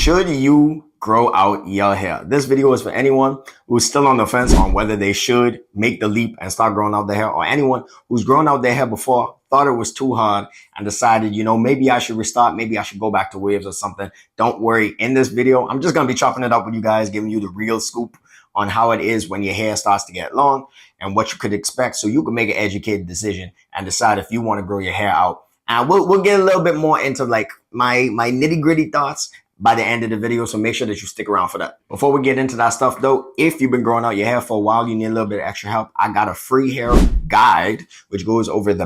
Should you grow out your hair? This video is for anyone who's still on the fence on whether they should make the leap and start growing out their hair, or anyone who's grown out their hair before, thought it was too hard and decided, maybe I should restart, maybe I should go back to waves or something. Don't worry. In this video, I'm just going to be chopping it up with you guys, giving you the real scoop on how it is when your hair starts to get long and what you could expect, so you can make an educated decision and decide if you want to grow your hair out. And we'll get a little bit more into like my nitty gritty thoughts by the end of the video, so make sure that you stick around for that. Before we get into that stuff though, if you've been growing out your hair for a while, you need a little bit of extra help, I got a free hair guide which goes over the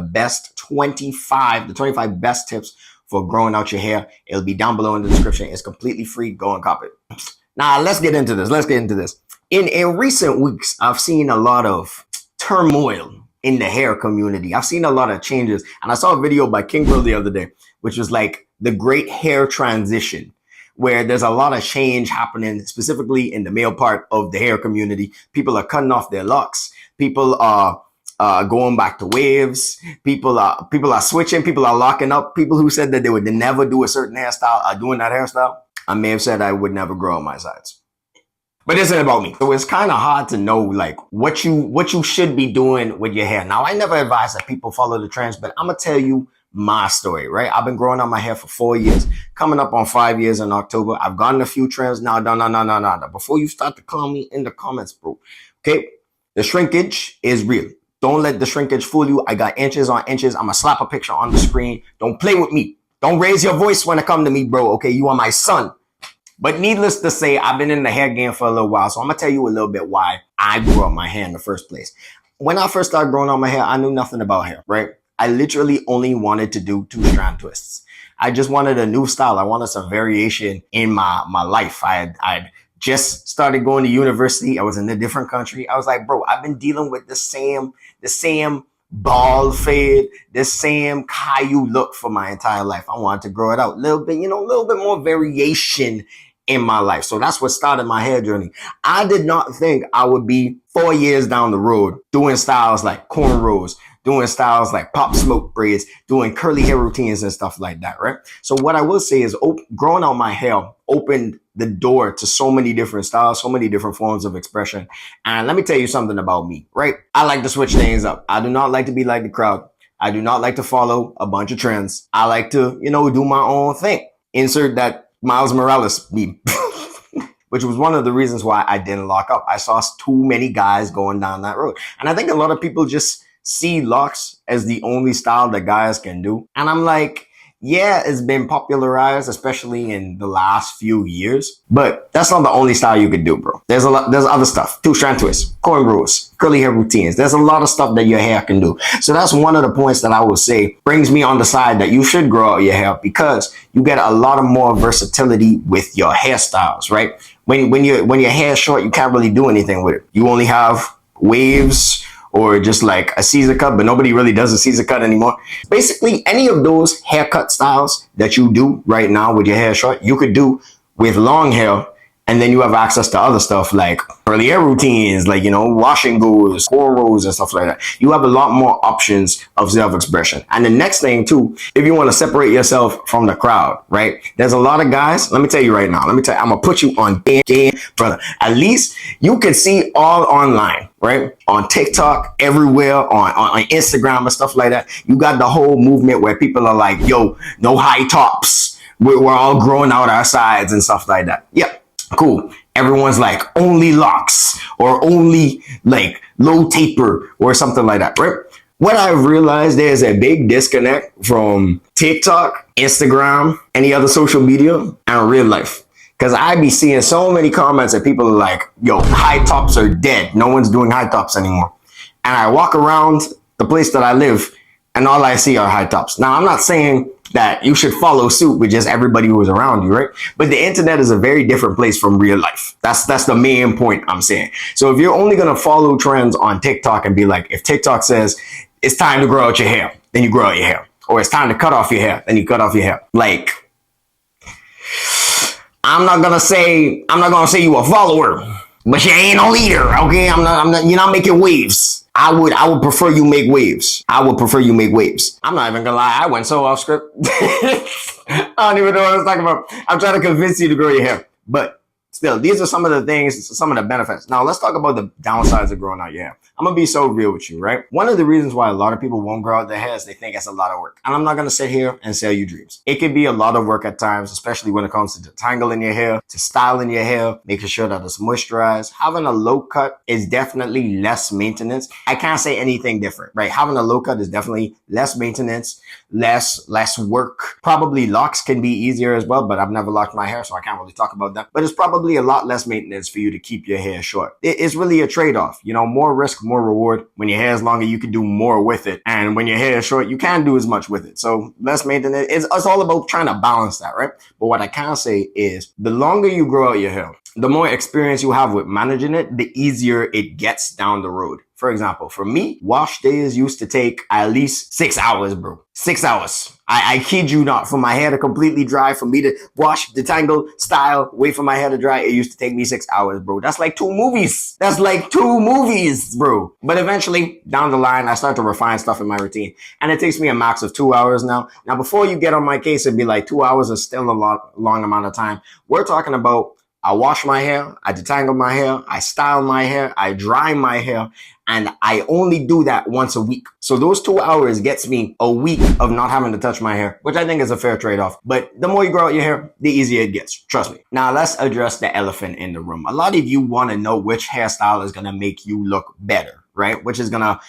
25 best tips for growing out your hair. It'll be down below in the description. It's completely free. Go and copy it. Now let's get into this. In recent weeks, I've seen a lot of turmoil in the hair community. I've seen a lot of changes, and I saw a video by King Bro the other day, which was like the great hair transition, where there's a lot of change happening, specifically in the male part of the hair community. People are cutting off their locks. People are going back to waves. People are switching. People are locking up. People who said that they would never do a certain hairstyle are doing that hairstyle. I may have said I would never grow on my sides, but this isn't about me. So it's kind of hard to know like what you should be doing with your hair. Now, I never advise that people follow the trends, but I'm gonna tell you my story, right? I've been growing out my hair for 4 years, coming up on 5 years in October. I've gotten a few trends. No. Before you start to call me in the comments, bro, okay? The shrinkage is real. Don't let the shrinkage fool you. I got inches on inches. I'm gonna slap a picture on the screen. Don't play with me. Don't raise your voice when it comes to me, bro, okay? You are my son. But needless to say, I've been in the hair game for a little while, so I'm gonna tell you a little bit why I grew out my hair in the first place. When I first started growing out my hair, I knew nothing about hair, right? I literally only wanted to do 2-strand twists. I just wanted a new style. I wanted some variation in my life. I'd just started going to university. I was in a different country. I was like, bro, I've been dealing with the same bald fade, the same Caillou look for my entire life. I wanted to grow it out a little bit, a little bit more variation in my life. So that's what started my hair journey. I did not think I would be 4 years down the road doing styles like cornrows, doing styles like pop smoke braids, doing curly hair routines and stuff like that, right? So what I will say is growing out my hair opened the door to so many different styles, so many different forms of expression. And let me tell you something about me, right? I like to switch things up. I do not like to be like the crowd. I do not like to follow a bunch of trends. I like to, do my own thing. Insert that Miles Morales meme. Which was one of the reasons why I didn't lock up. I saw too many guys going down that road. And I think a lot of people just see locks as the only style that guys can do. And I'm like, yeah, it's been popularized, especially in the last few years, but that's not the only style you could do, bro. There's other stuff. 2-strand twists, cornrows, curly hair routines. There's a lot of stuff that your hair can do. So that's one of the points that I would say brings me on the side that you should grow out your hair, because you get a lot of more versatility with your hairstyles, right? When your hair is short, you can't really do anything with it. You only have waves, or just like a Caesar cut, but nobody really does a Caesar cut anymore. Basically, any of those haircut styles that you do right now with your hair short, you could do with long hair, and then you have access to other stuff like curly hair routines, like, wash and goes, cornrows and stuff like that. You have a lot more options of self-expression. And the next thing too, if you want to separate yourself from the crowd, right? There's a lot of guys, let me tell you right now, I'm gonna put you on game, brother. At least you can see all online, right? On TikTok, everywhere, on Instagram and stuff like that. You got the whole movement where people are like, yo, no high tops. We're all growing out our sides and stuff like that. Yep. Cool. Everyone's like only locks or only like low taper or something like that, right? What I've realized, there's a big disconnect from TikTok, Instagram, any other social media, and real life. Because I be seeing so many comments that people are like, yo, high tops are dead. No one's doing high tops anymore. And I walk around the place that I live and all I see are high tops. Now, I'm not saying that you should follow suit with just everybody who is around you, right? But the internet is a very different place from real life. That's the main point I'm saying. So if you're only gonna follow trends on TikTok and be like, if TikTok says it's time to grow out your hair, then you grow out your hair. Or it's time to cut off your hair, then you cut off your hair. Like, I'm not gonna say you a follower, but you ain't no leader, okay? You're not making waves. I would prefer you make waves. I'm not even gonna lie, I went so off script. I don't even know what I was talking about. I'm trying to convince you to grow your hair. But still, these are some of the things, some of the benefits. Now, let's talk about the downsides of growing out your hair. I'm going to be so real with you, right? One of the reasons why a lot of people won't grow out their hair is they think it's a lot of work. And I'm not going to sit here and sell you dreams. It can be a lot of work at times, especially when it comes to detangling your hair, to styling your hair, making sure that it's moisturized. Having a low cut is definitely less maintenance. I can't say anything different, right? Having a low cut is definitely less maintenance, less work. Probably locks can be easier as well, but I've never locked my hair, so I can't really talk about that. But it's probably a lot less maintenance for you to keep your hair short. It's really a trade-off. You know, more risk, more reward. When your hair is longer, you can do more with it. And when your hair is short, you can't do as much with it. So less maintenance. It's all about trying to balance that, right? But what I can say is the longer you grow out your hair, the more experience you have with managing it, the easier it gets down the road. For example, for me, wash days used to take at least 6 hours, bro. 6 hours. I kid you not. For my hair to completely dry, for me to wash, detangle, style, wait for my hair to dry, it used to take me 6 hours, bro. That's like 2 movies. That's like 2 movies, bro. But eventually, down the line, I start to refine stuff in my routine. And it takes me a max of 2 hours now. Now, before you get on my case and be like, 2 hours is still a long amount of time. We're talking about I wash my hair, I detangle my hair, I style my hair, I dry my hair, and I only do that once a week. So those 2 hours gets me a week of not having to touch my hair, which I think is a fair trade-off. But the more you grow out your hair, the easier it gets. Trust me. Now let's address the elephant in the room. A lot of you want to know which hairstyle is going to make you look better, right? Which is going to,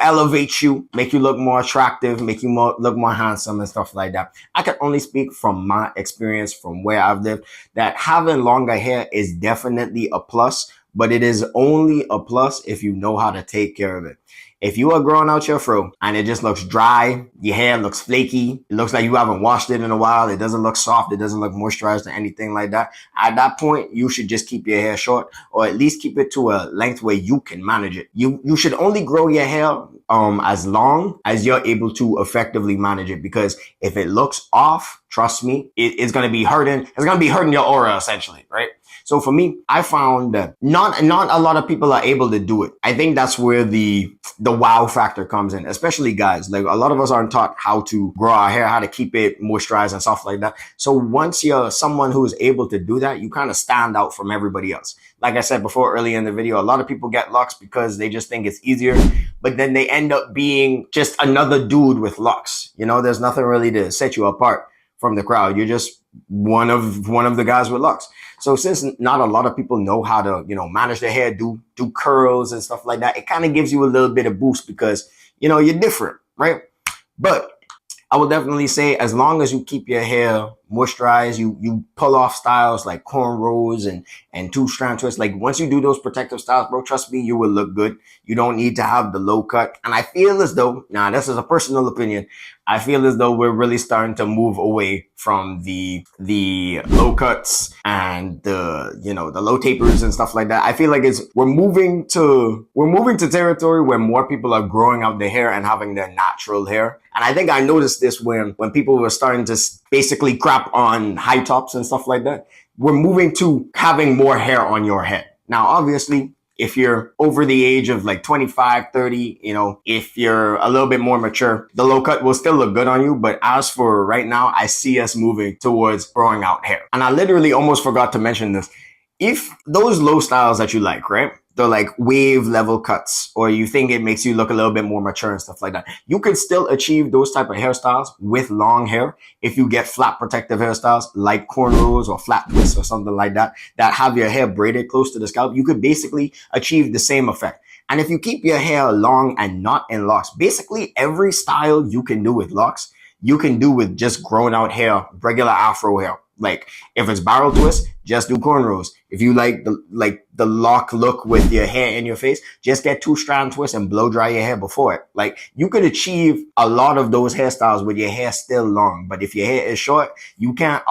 elevate you, make you look more attractive, make you look more handsome and stuff like that. I can only speak from my experience, from where I've lived, that having longer hair is definitely a plus, but it is only a plus if you know how to take care of it. If you are growing out your fro and it just looks dry, your hair looks flaky, it looks like you haven't washed it in a while, it doesn't look soft, it doesn't look moisturized or anything like that, at that point, you should just keep your hair short, or at least keep it to a length where you can manage it. You should only grow your hair as long as you're able to effectively manage it, because if it looks off, trust me, it's going to be hurting. It's going to be hurting your aura essentially, right? So for me, I found that not a lot of people are able to do it. I think that's where the wow factor comes in, especially guys. Like, a lot of us aren't taught how to grow our hair, how to keep it moisturized and stuff like that. So once you're someone who is able to do that, you kind of stand out from everybody else. Like I said before earlier in the video, a lot of people get locks because they just think it's easier, but then they end up being just another dude with locks. There's nothing really to set you apart from the crowd. You're just one of the guys with locks. So since not a lot of people know how to, manage their hair, do curls and stuff like that, it kind of gives you a little bit of boost because, you're different, right? But I would definitely say, as long as you keep your hair moisturized, you pull off styles like cornrows and 2-strand twists. Like, once you do those protective styles, bro, trust me, you will look good. You don't need to have the low cut. And I feel as though, now this is a personal opinion, I feel as though we're really starting to move away from the low cuts and the low tapers and stuff like that. I feel like we're moving to territory where more people are growing out their hair and having their natural hair. And I think I noticed this when people were starting to basically crap on high tops and stuff like that. We're moving to having more hair on your head. Now, obviously, if you're over the age of like 25, 30, if you're a little bit more mature, the low cut will still look good on you. But as for right now, I see us moving towards growing out hair. And I literally almost forgot to mention this. If those low styles that you like, right? They're like wave level cuts, or you think it makes you look a little bit more mature and stuff like that, you can still achieve those type of hairstyles with long hair if you get flat protective hairstyles like cornrows or flat twists or something like that have your hair braided close to the scalp. You could basically achieve the same effect. And if you keep your hair long and not in locks, basically every style you can do with locks, you can do with just growing out hair, regular afro hair. Like, if it's barrel twist, just do cornrows. If you like the lock look with your hair in your face, just get 2-strand twists and blow dry your hair before it. Like, you could achieve a lot of those hairstyles with your hair still long. But if your hair is short, you can't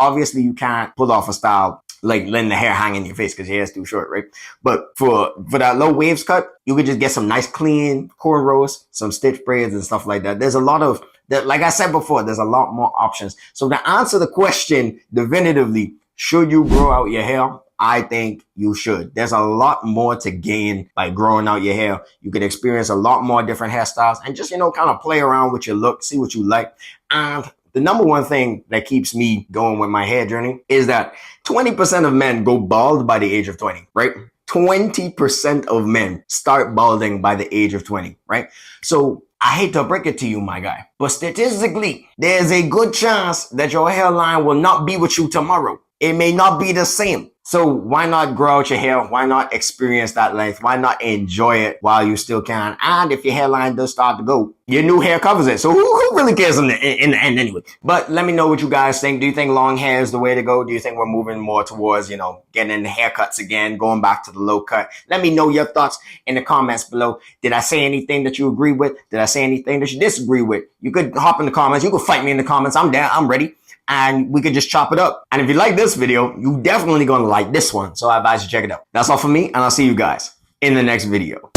pull off a style like letting the hair hang in your face because your hair is too short, right? But for that low waves cut, you could just get some nice clean cornrows, some stitch braids and stuff like that. There's a lot of that, like I said before, there's a lot more options. So to answer the question definitively, should you grow out your hair? I think you should. There's a lot more to gain by growing out your hair. You can experience a lot more different hairstyles and just, kind of play around with your look, see what you like. And the number one thing that keeps me going with my hair journey is that 20% of men go bald by the age of 20, right? 20% of men start balding by the age of 20, right? So I hate to break it to you, my guy, but statistically, there's a good chance that your hairline will not be with you tomorrow. It may not be the same. So why not grow out your hair? Why not experience that length? Why not enjoy it while you still can? And if your hairline does start to go, your new hair covers it. So who really cares in the end anyway? But let me know what you guys think. Do you think long hair is the way to go? Do you think we're moving more towards, getting the haircuts again, going back to the low cut? Let me know your thoughts in the comments below. Did I say anything that you agree with? Did I say anything that you disagree with? You could hop in the comments. You could fight me in the comments. I'm down. I'm ready. And we could just chop it up. And if you like this video, you definitely gonna like this one. So I advise you check it out. That's all for me, and I'll see you guys in the next video.